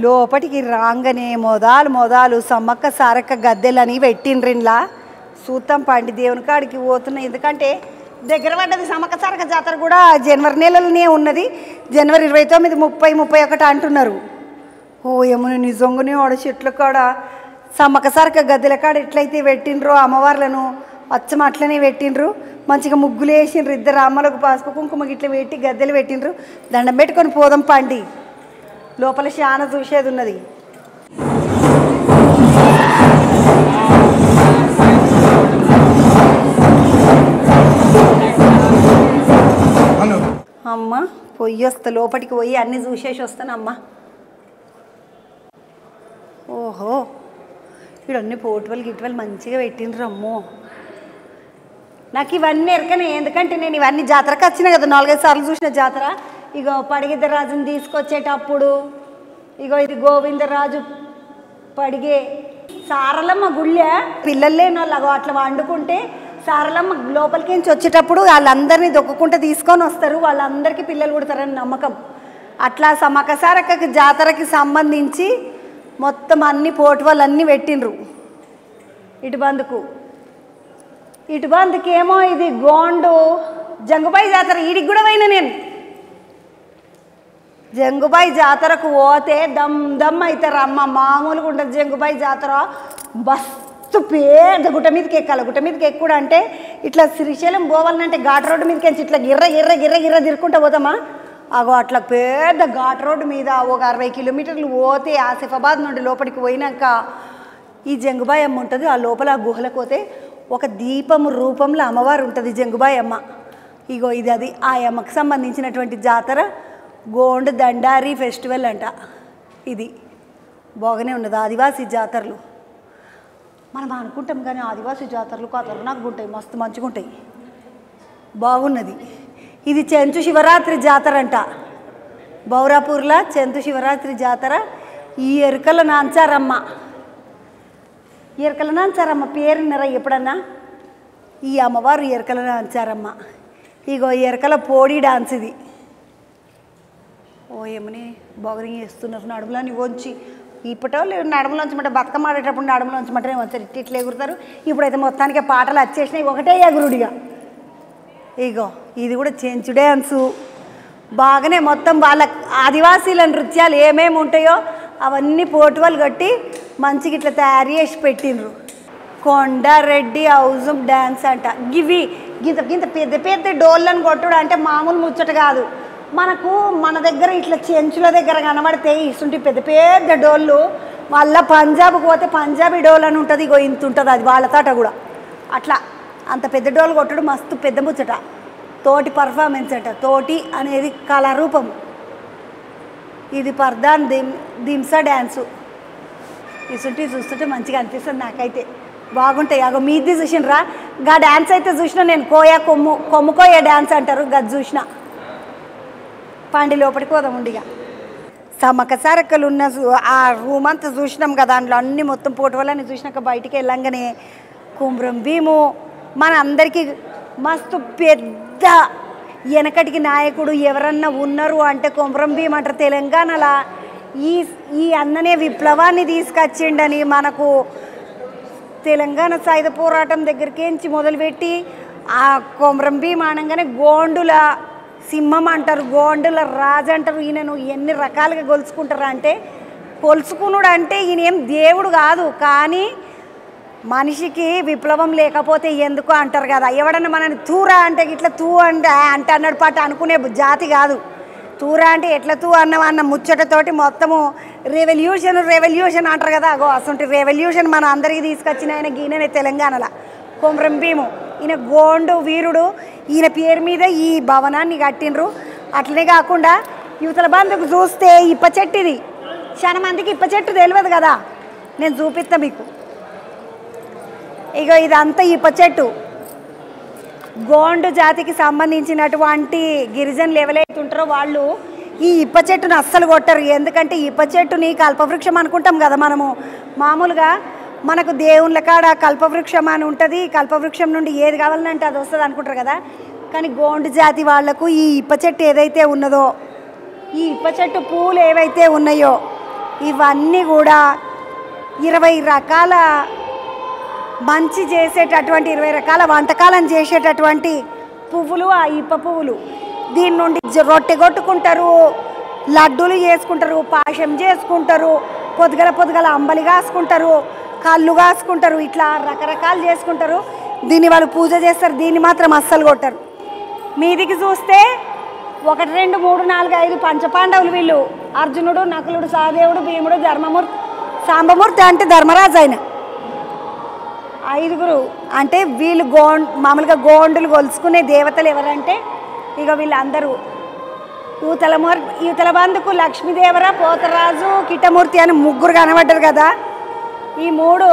లోపటికి రాగానే మొదలు సమ్మక్క సారక్క గద్దెలని పెట్టిండ్రిన్లా సూతం పండి దేవుని కాడికి పోతున్నాయి. ఎందుకంటే దగ్గర పడ్డది సమ్మక్క సారక్క జాతర కూడా జనవరి నెలలోనే ఉన్నది. జనవరి 29, 30, 31 అంటున్నారు. ఓ ఏమో నిజంగానే ఆడ చెట్ల కాడ సమ్మక్క సారక్క గద్దెల కాడ ఎట్లయితే పెట్టిండ్రో అమ్మవార్లను అచ్చం అట్లనే పెట్టిండ్రు. మంచిగా ముగ్గులు వేసిండ్రు. ఇద్దరు అమ్మలకు పసుపు కుంకుమ గిట్ల పెట్టి గద్దెలు పెట్టిండ్రు. దండం పెట్టుకొని పోదాం పండి. లోపల చాలా చూసేది ఉన్నది. అమ్మ పొయ్యి వస్తా లోపలికి పోయి అన్నీ చూసేసి వస్తానమ్మా. ఓహో ఇక్కడ అన్ని పోటువలు గిట్టువలు మంచిగా పెట్టిండ్రు. అమ్మో నాకు ఇవన్నీ ఎరకనే. ఎందుకంటే నేను ఇవన్నీ జాతరకు వచ్చినా కదా, 4-5 సార్లు చూసిన జాతర. ఇగో పడిగిద్దరాజుని తీసుకొచ్చేటప్పుడు ఇగో ఇది గోవిందరాజు పడిగే సారలమ్మ గుళ్ళే. పిల్లలు లేని వాళ్ళు అట్లా వండుకుంటే సారలమ్మ లోపలికించి వచ్చేటప్పుడు వాళ్ళందరినీ దొక్కుకుంటూ తీసుకొని వస్తారు. వాళ్ళందరికీ పిల్లలు పుడతారని నమ్మకం. అట్లా సమ్మక్క సారక్క జాతరకి సంబంధించి మొత్తం అన్ని పోటువలన్నీ పెట్టిండ్రు. ఇటు బందుకేమో ఇది గోండు జంగుబాయి జాతర. ఈడికి కూడా పోయినా నేను. జంగుబాయి జాతరకు పోతే దమ్ అవుతారు అమ్మ. మామూలుగా ఉంటుంది జంగుబాయి జాతర. మస్తు పెద్ద గుట్ట మీదకి ఎక్కాలి. గుట్ట మీదకి ఎక్కుడు అంటే ఇట్లా శ్రీశైలం పోవాలంటే ఘాట్ రోడ్డు మీదకి ఇట్లా గిర్ర తిరుక్కుంటూ పోతామా. అగో అట్లా పెద్ద ఘాట్ రోడ్డు మీద ఒక 60 కిలోమీటర్లు పోతే ఆసిఫాబాద్ నుండి లోపలికి పోయినాక ఈ జంగుబాయి అమ్మ ఉంటుంది. ఆ లోపల ఆ గుహలకు పోతే ఒక దీపము రూపంలో అమ్మవారు ఉంటుంది జంగుబాయి అమ్మ. ఇగో ఇది అది ఆ అమ్మకు సంబంధించినటువంటి జాతర. గోండు దండారి ఫెస్టివల్ అంట. ఇది బాగానే ఉన్నది. ఆదివాసీ జాతరలు మనం అనుకుంటాం కానీ ఆదివాసీ జాతరలు ఖతర్నాక్ ఉంటాయి, మస్తు మంచిగా ఉంటాయి. బాగున్నది. ఇది చెంచు శివరాత్రి జాతర అంట. బౌరాపూర్లో చెంచు శివరాత్రి జాతర. ఈ ఎరుకల నాంచారమ్మ పేరు నిర ఎప్పుడన్నా ఈ అమ్మవారు ఎరుకల నాంచారమ్మ. ఇగో ఎరుకల పోడి డాన్స్ ఇది. ఓ ఏమని బొగరింగ్ చేస్తున్నారు. నడుములని వంచి ఇప్పటో లేదు నడుములోంచమంటే బతుకమ్మ ఆడేటప్పుడు నడుములోంచమంటే వచ్చారు ఇట్లా ఎగురుతారు. ఇప్పుడైతే మొత్తానికి పాటలు వచ్చేసినాయి. ఒకటే ఎగురుడిగా. ఇగో ఇది కూడా చెంచు డ్యాన్సు. బాగానే మొత్తం వాళ్ళ ఆదివాసీల నృత్యాలు ఏమేమి ఉంటాయో అవన్నీ పోటువలు కట్టి మంచిగా ఇట్లా తయారు చేసి పెట్టిండ్రు. కొండారెడ్డి హౌస్ డ్యాన్స్ అంట. గివి గింత పెద్ద డోళ్ళను కొట్టుడు అంటే మామూలు ముచ్చట కాదు. మన దగ్గర ఇట్లా చెంచుల దగ్గర కనబడితే ఇస్తుంటే పెద్ద డోళ్ళు. వాళ్ళ పంజాబ్కి పోతే పంజాబీ డోల్ అని ఉంటుంది. ఇగో ఇంత ఉంటుంది అది వాళ్ళ తాట కూడా. అట్లా అంత పెద్ద డోలు కొట్టడు మస్తు పెద్ద ముచ్చట. తోటి పర్ఫార్మెన్స్ అంట. తోటి అనేది కళారూపం. ఇది పర్దాన్ దింసా డ్యాన్సు. ఇసుంటి చూస్తుంటే మంచిగా అనిపిస్తుంది నాకైతే. బాగుంటాయి. అగో మీది చూసినరా గా డ్యాన్స్ అయితే చూసిన నేను. కొమ్ముకోయ డ్యాన్స్ అంటారు. గది చూసిన. పండి లోపలికి పోదాం ఉండిగా. సమ్మక్క సారక్కలు ఉన్న ఆ రూమ్ అంతా చూసినాం కదా. అందులో అన్ని మొత్తం పోటువలని చూసినాక బయటికి వెళ్ళంగానే కుమ్రం భీము మన అందరికీ మస్తు పెద్ద వెనకటికి నాయకుడు ఎవరన్నా ఉన్నారు అంటే కుమ్రం భీమ్ అంటారు. తెలంగాణలో ఈ అన్ననే విప్లవాన్ని తీసుకొచ్చిండని మనకు తెలంగాణ సాయుధ పోరాటం దగ్గరికించి మొదలుపెట్టి ఆ కుమ్రం భీమ్ అనగానే గోండుల సింహం అంటారు, గోండుల రాజు అంటారు. ఈయనను ఎన్ని రకాలుగా కొలుచుకుంటారు అంటే కొలుచుకునుడు అంటే ఈయన ఏం దేవుడు కాదు. కానీ మనిషికి విప్లవం లేకపోతే ఎందుకు అంటారు కదా. ఎవడన్నా మనని తూరా అంటే ఇట్లా తూ అంటే అన్నాడు పాట అనుకునే జాతి కాదు. తూరా అంటే ఎట్లా తూ అన్న ముచ్చటతోటి మొత్తము రెవల్యూషన్ అంటారు కదా. అగో అసంటి రెవల్యూషన్ మన అందరికీ తీసుకొచ్చిన ఆయన ఈయననే తెలంగాణలో కుమ్రం భీము. ఈయన గోండు వీరుడు. ఈయన పేరు మీద ఈ భవనాన్ని కట్టిండ్రు. అట్లనే కాకుండా యువతల బంధుకు చూస్తే ఇప్ప చెట్టు. ఇది చాలా మందికి ఇప్ప చెట్టు తెలియదు కదా. నేను చూపిస్తా మీకు. ఇక ఇదంతా ఇప్ప చెట్టు. గోండు జాతికి సంబంధించినటువంటి గిరిజనులు ఎవరైతే ఉంటారో వాళ్ళు ఈ ఇప్ప చెట్టును అస్సలు కొట్టరు. ఎందుకంటే ఇప్ప చెట్టుని కల్పవృక్షం అనుకుంటాం కదా మనము. మామూలుగా మనకు దేవుళ్ళ కాడ కల్పవృక్షం అని ఉంటుంది. కల్పవృక్షం నుండి ఏది కావాలంటే అది వస్తుంది అనుకుంటారు కదా. కానీ గోండు జాతి వాళ్లకు ఈ ఇప్ప చెట్టు ఏదైతే ఉన్నదో, ఈ ఇప్ప చెట్టు పూలు ఏవైతే ఉన్నాయో ఇవన్నీ కూడా 20 రకాల మంచి చేసేటటువంటి 20 రకాల వంటకాలను చేసేటటువంటి పువ్వులు ఆ ఇప్ప పువ్వులు. దీని నుండి రొట్టె కొట్టుకుంటారు, లడ్డూలు చేసుకుంటారు, పాశం చేసుకుంటారు, పొద్దుగల అంబలి కాసుకుంటారు, కళ్ళు కాసుకుంటారు, ఇట్లా రకరకాలు చేసుకుంటారు. దీన్ని వాళ్ళు పూజ చేస్తారు. దీన్ని మాత్రం అస్సలు కొట్టరు. మీదికి చూస్తే 1 2 3 4 5 పంచపాండవులు వీళ్ళు. అర్జునుడు, నకులుడు, సహదేవుడు, భీముడు, ధర్మమూర్తి, సాంబమూర్తి అంటే ధర్మరాజు ఆయన. 5గురు అంటే వీళ్ళు మామూలుగా గోండులు గొలుసుకునే దేవతలు ఎవరంటే ఇక వీళ్ళందరూ. యువతల బంధుకు లక్ష్మీదేవర, పోతరాజు, కిట్టమూర్తి అని 3 కనబడ్డారు కదా. ఈ 3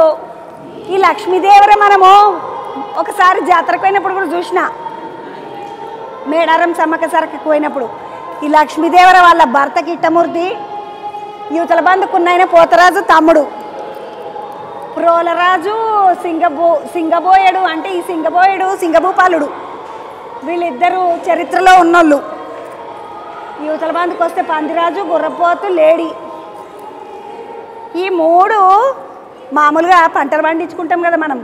ఈ లక్ష్మీదేవర మనము ఒకసారి జాతరకు పోయినప్పుడు కూడా చూసిన, మేడారం సమ్మక్క సరక్కకు పోయినప్పుడు. ఈ లక్ష్మీదేవర వాళ్ళ భర్త కిట్టమూర్తి, యువతల బంధుకున్న పోతరాజు తమ్ముడు, ప్రోలరాజు సింగబోయడు అంటే ఈ సింగభూపాలుడు. వీళ్ళిద్దరూ చరిత్రలో ఉన్నోళ్ళు. యువతల బంధుకు వస్తే పందిరాజు, గుర్రపోతు, లేడి. ఈ 3 మామూలుగా పంటలు పండించుకుంటాం కదా మనం.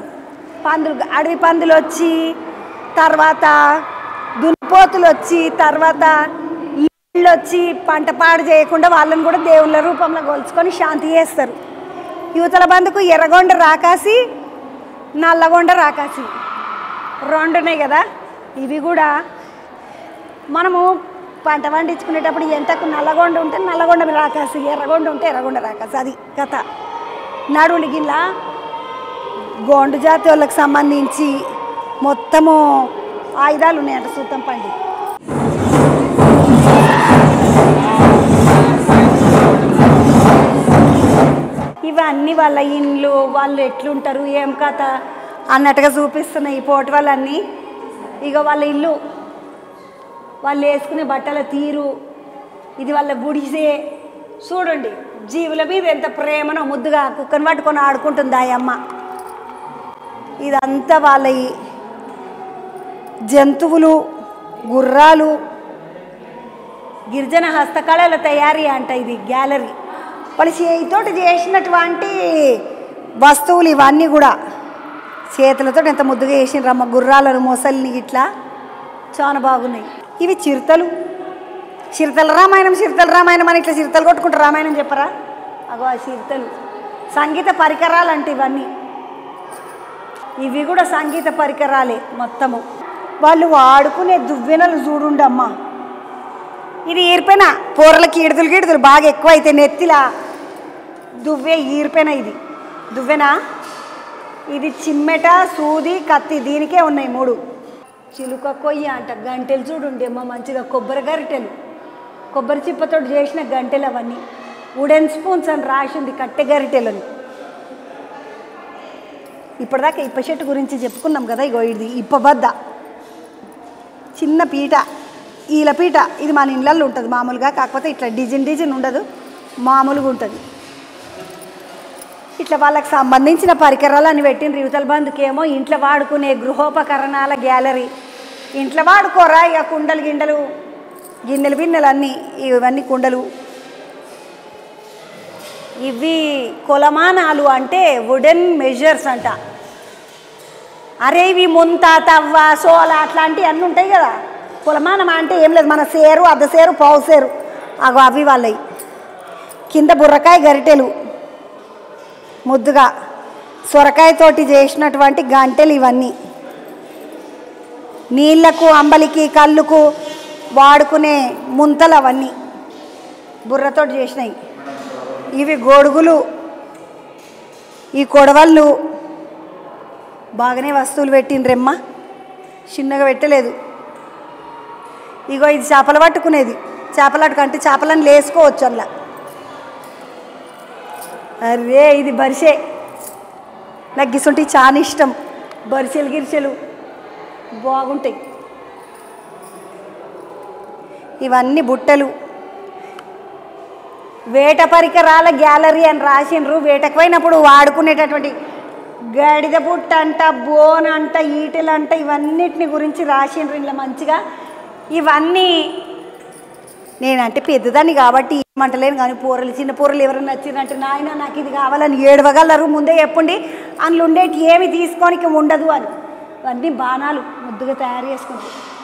అడవి పందులు వచ్చి, తర్వాత దున్నిపోతులు వచ్చి, తర్వాత ఇళ్ళు వచ్చి పంట పాడు చేయకుండా వాళ్ళని కూడా దేవుళ్ళ రూపంలో కొలుచుకొని శాంతి చేస్తారు. యువతల బంధుకు ఎర్రగొండ రాకాసి, నల్లగొండ రాకాసి 2 ఉన్నాయి కదా. ఇవి కూడా మనము పంట పండించుకునేటప్పుడు ఎంతకు నల్లగొండ ఉంటే నల్లగొండ రాకాసి, ఎర్రగొండ ఉంటే ఎర్రగొండ రాకాసి. అది కథ. నడువులు గిల్ల గోండు జాతి వాళ్ళకి సంబంధించి మొత్తము ఆయుధాలు ఉన్నాయంట. సూతం పండి ఇవన్నీ వాళ్ళ ఇండ్లు, వాళ్ళు ఎట్లుంటారు, ఏం కథ అన్నట్టుగా చూపిస్తున్నాయి ఈ పోటీ వాళ్ళన్నీ. ఇక వాళ్ళ ఇల్లు, వాళ్ళు వేసుకునే బట్టల తీరు, ఇది వాళ్ళ గుడిసే. చూడండి జీవుల మీద ఎంత ప్రేమనో. ముద్దుగా కుక్కను పట్టుకొని ఆడుకుంటుంది ఆ అమ్మ. ఇదంతా వాళ్ళ జంతువులు, గుర్రాలు, గిరిజన హస్తకళల తయారీ అంట. ఇది గ్యాలరీ. వాళ్ళు చేతితోటి చేసినటువంటి వస్తువులు ఇవన్నీ కూడా చేతులతో ఎంత ముద్దుగా చేసినరమ్మ. గుర్రాలను, మొసలిని ఇట్లా చాలా బాగున్నాయి. ఇవి చిరుతలు రామాయణం అని ఇట్లా చిరుతలు కొట్టుకుంటారు. రామాయణం చెప్పరా? అగో ఆ చిరుతలు. సంగీత పరికరాలు అంటే ఇవన్నీ. ఇవి కూడా సంగీత పరికరాలే మొత్తము. వాళ్ళు వాడుకునే దువ్వెనలు చూడుండమ్మా. ఇది ఈర్పెన. పూరలకి గిడుదులు బాగా ఎక్కువ అయితే నెత్తిలా దువ్వే ఈర్పెన. ఇది దువ్వెన. ఇది చిమ్మెట, సూది, కత్తి. దీనికే ఉన్నాయి 3. చిలుక కొయ్య అంట. గంటెలు చూడుండి అమ్మ మంచిగా. కొబ్బరి గరిటెలు, కొబ్బరి చిప్పతో చేసిన గంటెలు అవన్నీ. వుడెన్ స్పూన్స్ అని రాసింది, కట్టె గరిటెలని. ఇప్పటిదాకా ఇప్ప చెట్టు గురించి చెప్పుకున్నాం కదా. ఇగో ఇది ఇప్పబద్ద. చిన్న పీట, ఈల పీట. ఇది మన ఇళ్ళల్లో ఉంటుంది మామూలుగా. కాకపోతే ఇట్లా డిజైన్ ఉండదు, మామూలుగా ఉంటుంది. ఇట్లా వాళ్ళకి సంబంధించిన పరికరాలని పెట్టిన. యువతల బంధుకేమో ఇంట్లో వాడుకునే గృహోపకరణాల గ్యాలరీ. ఇంట్లో వాడుకోరా ఇక కుండలు, గిన్నెలు బిన్నెలు అన్నీ. ఇవన్నీ కుండలు. ఇవి కొలమానాలు అంటే వుడెన్ మెజర్స్ అంట. అరే ఇవి ముంత, తవ్వ, సోల అట్లాంటివి అన్నీ ఉంటాయి కదా. కొలమానం అంటే ఏం లేదు, మన సేరు, అర్ధ సేరు, పావు సేరు. అవి వాళ్ళవి. కింద బుర్రకాయ గరిటెలు, ముద్దుగా సొరకాయతోటి చేసినటువంటి గంటెలు ఇవన్నీ. నీళ్లకు, అంబలికి, కళ్ళుకు వాడుకునే ముంతలు అవన్నీ బుర్రతోటి చేసినాయి. ఇవి గొడుగులు, ఈ కొడవళ్ళు. బాగానే వస్తువులు పెట్టిండ్రమ్మ, చిన్నగా పెట్టలేదు. ఇగో ఇది చేపలు పట్టుకునేది. చేపలాటకు అంటే చేపలను లేసుకోవచ్చు అలా. అరే ఇది బరిసె. నాకు గిసుంటే చాలా ఇష్టం. గిరిసెలు బాగుంటాయి. ఇవన్నీ బుట్టలు. వేట పరికరాల గ్యాలరీ అని రాసిండ్రు. వేటకు పోయినప్పుడు వాడుకునేటటువంటి గడిద బుట్ట అంట, బోన్ అంట, ఈటెలు అంట, ఇవన్నిటిని గురించి రాసిండ్రు ఇలా మంచిగా. ఇవన్నీ నేనంటే పెద్దదాన్ని కాబట్టి మంటలేను కానీ పూరలు చిన్న పూరలు ఎవరైనా నచ్చినట్టు నాయన నాకు ఇది కావాలని ఏడవగలరు ముందే చెప్పండి అందులో ఉండేటి ఏమి తీసుకోనికి ఉండదు అని అన్నీ బాణాలు ముద్దుగా తయారు చేసుకుంటారు